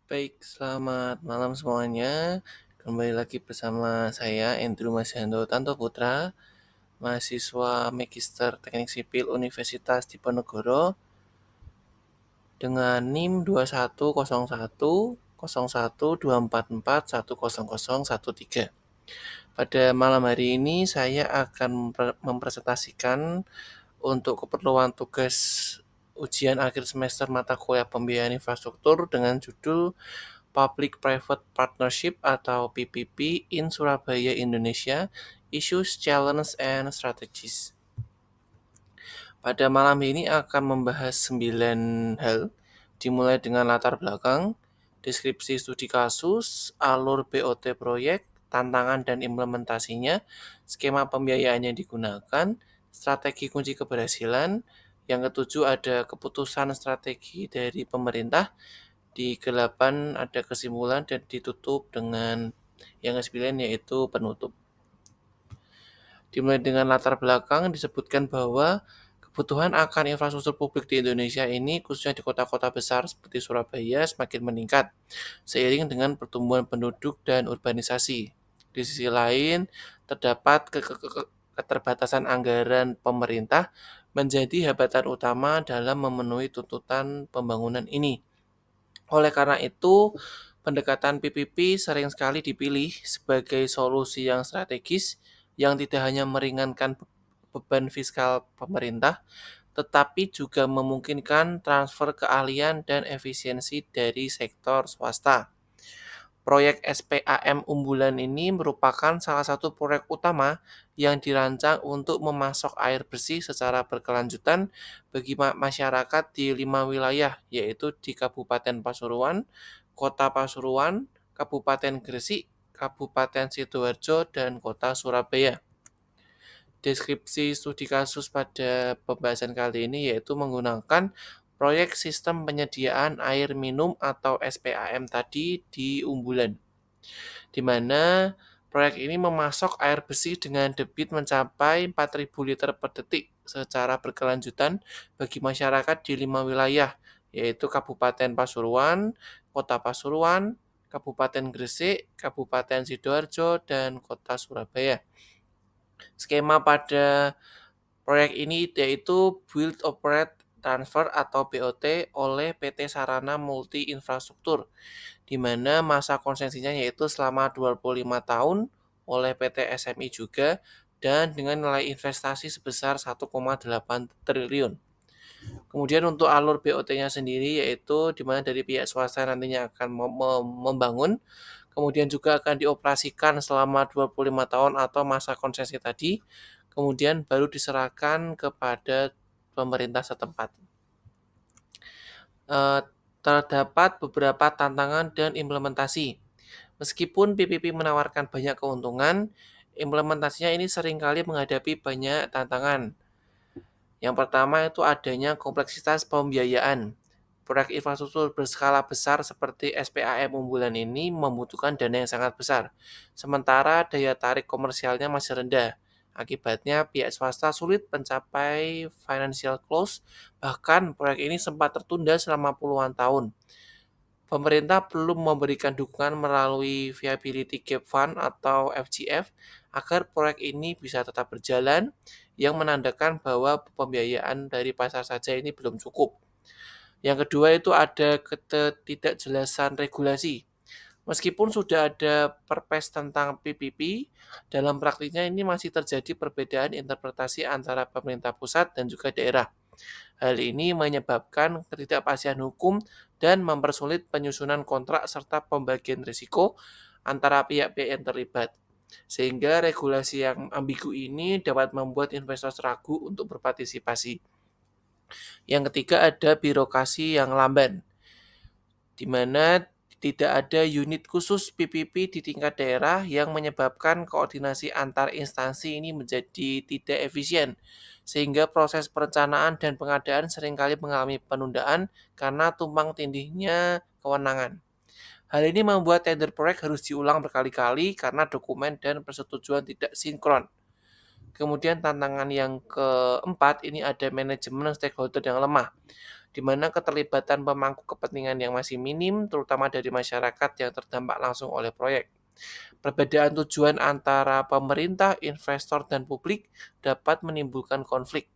Baik, selamat malam semuanya. Kembali lagi bersama saya Andrew Masyanto Tanto Putra, mahasiswa Magister Teknik Sipil Universitas Diponegoro dengan NIM 21010124410013. Pada malam hari ini saya akan mempresentasikan untuk keperluan tugas ujian akhir semester mata kuliah pembiayaan infrastruktur dengan judul Public Private Partnership atau PPP in Surabaya, Indonesia, Issues, Challenges, and Strategies. Pada malam ini akan membahas 9 hal, dimulai dengan latar belakang, deskripsi studi kasus, alur BOT proyek, tantangan dan implementasinya, skema pembiayaan yang digunakan, strategi kunci keberhasilan. Yang ketujuh ada keputusan strategi dari pemerintah. Di ke-8 ada kesimpulan dan ditutup dengan yang ke-9 yaitu penutup. Dimulai dengan latar belakang disebutkan bahwa kebutuhan akan infrastruktur publik di Indonesia ini khususnya di kota-kota besar seperti Surabaya semakin meningkat seiring dengan pertumbuhan penduduk dan urbanisasi. Di sisi lain, terdapat keterbatasan anggaran pemerintah menjadi hambatan utama dalam memenuhi tuntutan pembangunan ini. Oleh karena itu, pendekatan PPP sering sekali dipilih sebagai solusi yang strategis yang tidak hanya meringankan beban fiskal pemerintah, tetapi juga memungkinkan transfer keahlian dan efisiensi dari sektor swasta. Proyek SPAM unggulan ini merupakan salah satu proyek utama yang dirancang untuk memasok air bersih secara berkelanjutan bagi masyarakat di 5 wilayah, yaitu di Kabupaten Pasuruan, Kota Pasuruan, Kabupaten Gresik, Kabupaten Sidoarjo, dan Kota Surabaya. Deskripsi studi kasus pada pembahasan kali ini yaitu menggunakan proyek sistem penyediaan air minum atau SPAM tadi di Umbulan, di mana proyek ini memasok air bersih dengan debit mencapai 4.000 liter per detik secara berkelanjutan bagi masyarakat di 5 wilayah, yaitu Kabupaten Pasuruan, Kota Pasuruan, Kabupaten Gresik, Kabupaten Sidoarjo, dan Kota Surabaya. Skema pada proyek ini yaitu Build Operate Transfer atau BOT oleh PT Sarana Multi Infrastruktur, di mana masa konsesinya yaitu selama 25 tahun oleh PT SMI juga dan dengan nilai investasi sebesar 1,8 triliun. Kemudian untuk alur BOT-nya sendiri yaitu di mana dari pihak swasta nantinya akan membangun, kemudian juga akan dioperasikan selama 25 tahun atau masa konsesi tadi, kemudian baru diserahkan kepada pemerintah setempat. Terdapat beberapa tantangan dan implementasi. Meskipun PPP menawarkan banyak keuntungan, implementasinya ini seringkali menghadapi banyak tantangan. Yang pertama itu adanya kompleksitas pembiayaan. Proyek infrastruktur berskala besar seperti SPAM unggulan ini membutuhkan dana yang sangat besar, sementara daya tarik komersialnya masih rendah. Akibatnya pihak swasta sulit mencapai financial close, bahkan proyek ini sempat tertunda selama puluhan tahun. Pemerintah belum memberikan dukungan melalui Viability Gap Fund atau FGF agar proyek ini bisa tetap berjalan, yang menandakan bahwa pembiayaan dari pasar saja ini belum cukup. Yang kedua itu ada ketidakjelasan regulasi. Meskipun sudah ada perpres tentang PPP, dalam praktiknya ini masih terjadi perbedaan interpretasi antara pemerintah pusat dan juga daerah. Hal ini menyebabkan ketidakpastian hukum dan mempersulit penyusunan kontrak serta pembagian risiko antara pihak-pihak yang terlibat. Sehingga regulasi yang ambigu ini dapat membuat investor ragu untuk berpartisipasi. Yang ketiga ada birokrasi yang lamban, di mana tidak ada unit khusus PPP di tingkat daerah yang menyebabkan koordinasi antar instansi ini menjadi tidak efisien, sehingga proses perencanaan dan pengadaan seringkali mengalami penundaan karena tumpang tindihnya kewenangan. Hal ini membuat tender proyek harus diulang berkali-kali karena dokumen dan persetujuan tidak sinkron. Kemudian tantangan yang keempat ini ada manajemen stakeholder yang lemah, di mana keterlibatan pemangku kepentingan yang masih minim, terutama dari masyarakat yang terdampak langsung oleh proyek. Perbedaan tujuan antara pemerintah, investor, dan publik dapat menimbulkan konflik.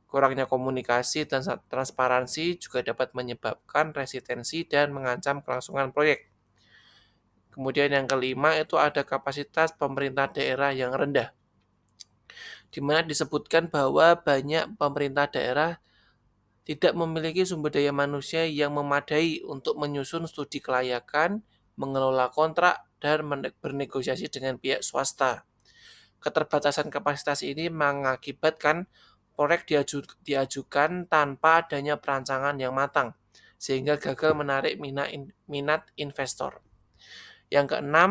Kurangnya komunikasi dan transparansi juga dapat menyebabkan resistensi dan mengancam kelangsungan proyek. Kemudian yang kelima itu ada kapasitas pemerintah daerah yang rendah, di mana disebutkan bahwa banyak pemerintah daerah tidak memiliki sumber daya manusia yang memadai untuk menyusun studi kelayakan, mengelola kontrak, dan bernegosiasi dengan pihak swasta. Keterbatasan kapasitas ini mengakibatkan proyek diajukan tanpa adanya perancangan yang matang, sehingga gagal menarik minat investor. Yang keenam,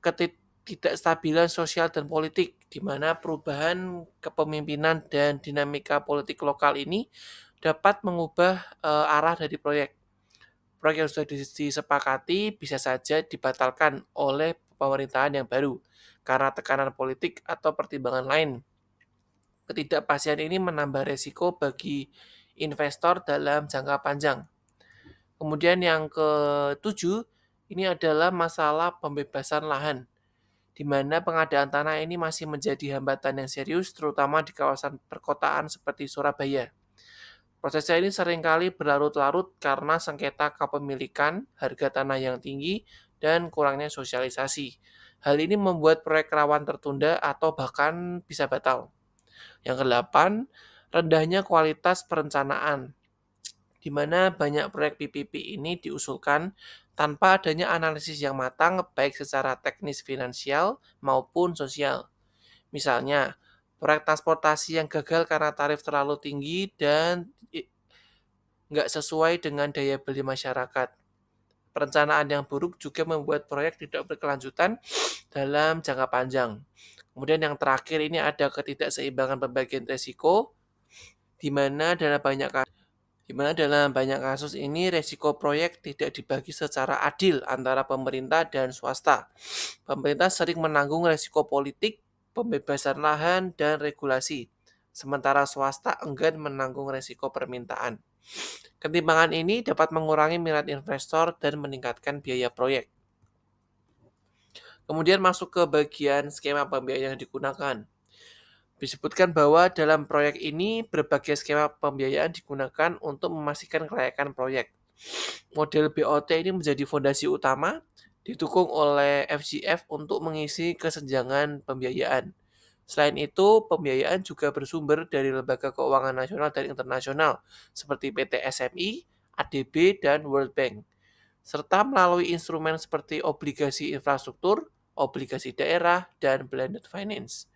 ketidakstabilan sosial dan politik, di mana perubahan kepemimpinan dan dinamika politik lokal ini dapat mengubah arah dari proyek. Proyek yang sudah disepakati bisa saja dibatalkan oleh pemerintahan yang baru karena tekanan politik atau pertimbangan lain. Ketidakpastian ini menambah resiko bagi investor dalam jangka panjang. Kemudian yang ketujuh, ini adalah masalah pembebasan lahan, di mana pengadaan tanah ini masih menjadi hambatan yang serius, terutama di kawasan perkotaan seperti Surabaya. Prosesnya ini seringkali berlarut-larut karena sengketa kepemilikan, harga tanah yang tinggi, dan kurangnya sosialisasi. Hal ini membuat proyek rawan tertunda atau bahkan bisa batal. Yang kedelapan, rendahnya kualitas perencanaan, di mana banyak proyek PPP ini diusulkan tanpa adanya analisis yang matang baik secara teknis finansial maupun sosial. Misalnya, proyek transportasi yang gagal karena tarif terlalu tinggi dan nggak sesuai dengan daya beli masyarakat. Perencanaan yang buruk juga membuat proyek tidak berkelanjutan dalam jangka panjang. Kemudian yang terakhir ini ada ketidakseimbangan pembagian risiko, di mana dalam banyak kasus ini risiko proyek tidak dibagi secara adil antara pemerintah dan swasta. Pemerintah sering menanggung risiko politik, pembebasan lahan, dan regulasi, sementara swasta enggan menanggung risiko permintaan. Ketimpangan ini dapat mengurangi minat investor dan meningkatkan biaya proyek. Kemudian masuk ke bagian skema pembiayaan yang digunakan. Disebutkan bahwa dalam proyek ini berbagai skema pembiayaan digunakan untuk memastikan kelayakan proyek. Model BOT ini menjadi fondasi utama, didukung oleh FGF untuk mengisi kesenjangan pembiayaan. Selain itu, pembiayaan juga bersumber dari lembaga keuangan nasional dan internasional seperti PT SMI, ADB, dan World Bank, serta melalui instrumen seperti obligasi infrastruktur, obligasi daerah, dan blended finance.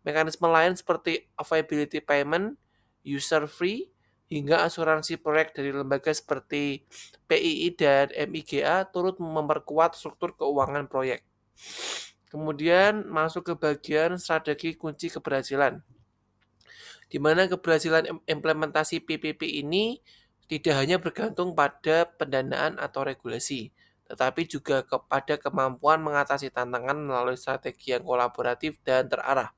Mekanisme lain seperti availability payment, user free, hingga asuransi proyek dari lembaga seperti PII dan MIGA turut memperkuat struktur keuangan proyek. Kemudian masuk ke bagian strategi kunci keberhasilan, di mana keberhasilan implementasi PPP ini tidak hanya bergantung pada pendanaan atau regulasi, tetapi juga kepada kemampuan mengatasi tantangan melalui strategi yang kolaboratif dan terarah.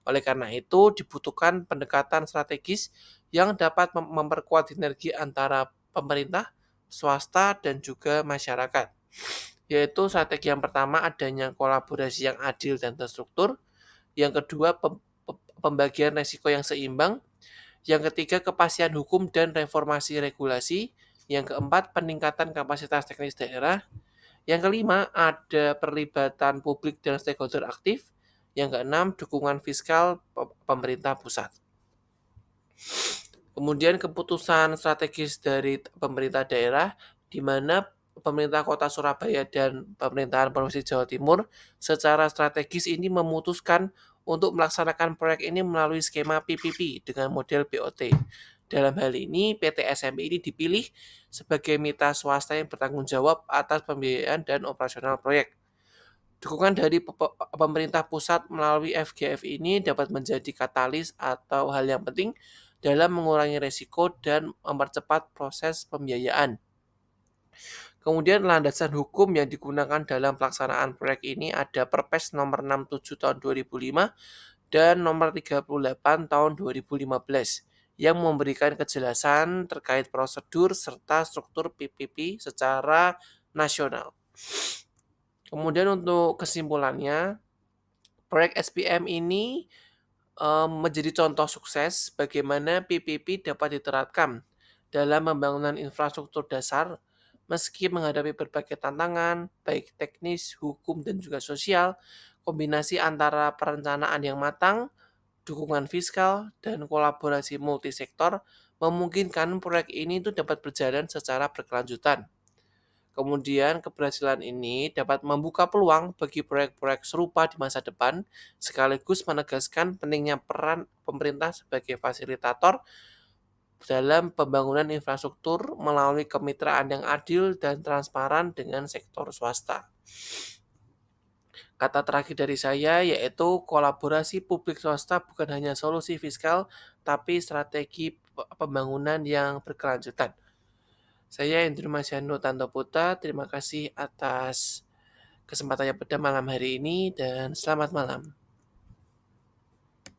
Oleh karena itu, dibutuhkan pendekatan strategis yang dapat memperkuat sinergi antara pemerintah, swasta, dan juga masyarakat. Yaitu strategi yang pertama adanya kolaborasi yang adil dan terstruktur, yang kedua pembagian risiko yang seimbang, yang ketiga kepastian hukum dan reformasi regulasi, yang keempat peningkatan kapasitas teknis daerah, yang kelima ada perlibatan publik dan stakeholder aktif, yang keenam dukungan fiskal pemerintah pusat. Kemudian keputusan strategis dari pemerintah daerah, di mana pemerintah kota Surabaya dan pemerintahan Provinsi Jawa Timur secara strategis ini memutuskan untuk melaksanakan proyek ini melalui skema PPP dengan model BOT. Dalam hal ini, PT SMI ini dipilih sebagai mitra swasta yang bertanggung jawab atas pembiayaan dan operasional proyek. Dukungan dari pemerintah pusat melalui FGF ini dapat menjadi katalis atau hal yang penting dalam mengurangi risiko dan mempercepat proses pembiayaan. Kemudian landasan hukum yang digunakan dalam pelaksanaan proyek ini ada Perpres nomor 67 tahun 2005 dan nomor 38 tahun 2015, yang memberikan kejelasan terkait prosedur serta struktur PPP secara nasional. Kemudian untuk kesimpulannya, proyek SPM ini menjadi contoh sukses bagaimana PPP dapat diterapkan dalam pembangunan infrastruktur dasar meski menghadapi berbagai tantangan, baik teknis, hukum, dan juga sosial. Kombinasi antara perencanaan yang matang, dukungan fiskal, dan kolaborasi multisektor memungkinkan proyek ini itu dapat berjalan secara berkelanjutan. Kemudian keberhasilan ini dapat membuka peluang bagi proyek-proyek serupa di masa depan, sekaligus menegaskan pentingnya peran pemerintah sebagai fasilitator dalam pembangunan infrastruktur melalui kemitraan yang adil dan transparan dengan sektor swasta. Kata terakhir dari saya yaitu kolaborasi publik swasta bukan hanya solusi fiskal, tapi strategi pembangunan yang berkelanjutan. Saya Indra Masyano Tanto Putra, terima kasih atas kesempatannya pada malam hari ini dan selamat malam.